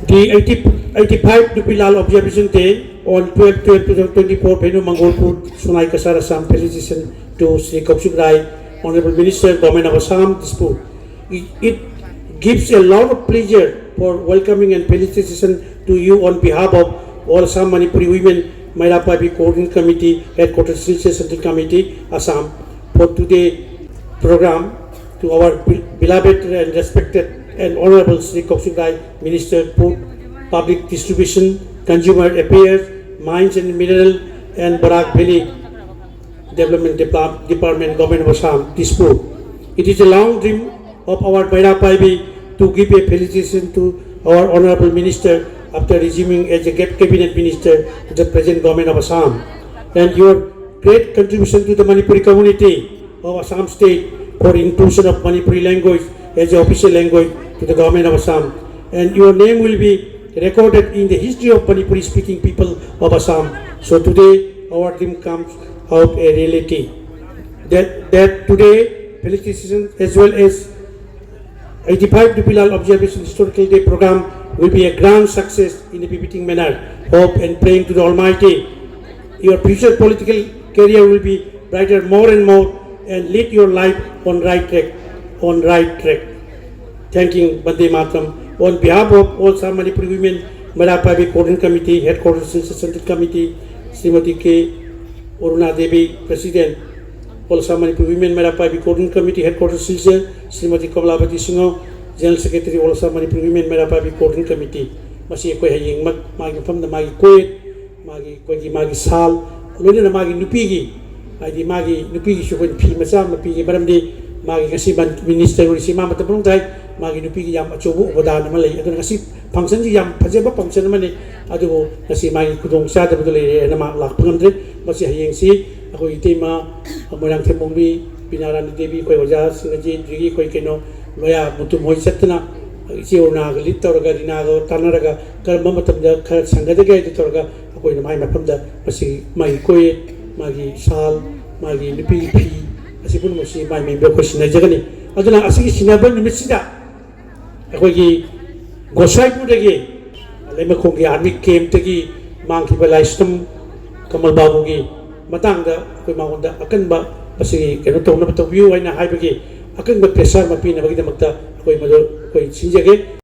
The 85 Nupi Laan Observation Day on 12/12/2024, Bhimbhabati Mangolpur, Sonai, Assam, Felicitation to Sri Kaushik, Honorable Minister, Government of Assam. It gives a lot of pleasure for welcoming and felicitation to you on behalf of all Assam Manipuri women, Meira Paibi Coordinating Committee, Headquarters Central Committee, Assam, for today's program. To our beloved and respected and Honorable Sri Kaushik, Minister, Food, Public Distribution, Consumer Affairs, Mines and Mineral, and Barak Valley Development Department, Government of Assam, Dispur. It is a long dream of our Meira Paibi to give a felicitation to our Honorable Minister after resuming as a Cabinet Minister to the present Government of Assam. And your great contribution to the Manipuri community of Assam State for inclusion of Manipuri language as an official language to the Government of Assam. And your name will be recorded in the history of Manipuri speaking people of Assam. So today our dream comes out a reality. That today felicitation as well as 85 Nupi Laan Observation Historical Day program will be a grand success in a befitting manner. Hope and praying to the Almighty. Your future political career will be brighter more and more and lead your life on right track. Thanking Bande Mataram. On behalf of all Assam Manipuri women, Meira Paibi Coordinating Committee, Headquarters Central Committee, Srimati K. Aruna Devi, President, all Assam Manipuri women, Meira Paibi Coordinating Committee, Headquarters Silchar, Srimati Bhimbhabati Devi, General Secretary, all Assam Manipuri women, Meira Paibi Coordinating Committee. Masi koi hayeng mat magi famda magi koit magi sal lolena magi nupigi adi magi nupigi shukon phi macha mapigi baramdi magi kasi ban minister ri sima mata prong dai magi nupigi yam achobu obadan ma lei aduna kasi function ji yam phajeba function ma ne adu kasi magi kudong sa da bodole na ma lak pangamdre masi hayeng si akoi tema amorang themongbi Aruna Devi koi oja Singhajit rigi koi keno loya mutum hoi satna Aruna lit torga dinago tanaraga karma matamda khar sangadaga itu torga akoi na mai mapamda masi mai koi magi sal magi nupi phi asipun masi mai member ko sinajagani aduna asigi sinaban nimisida akoi gi gosai pudagi lema khongi army camp tagi mangki balai system kamal babu gi matangda akoi magonda akanba asigi keno tongna view aina haibagi akanba pressure mapina bagi damakta koi sinjage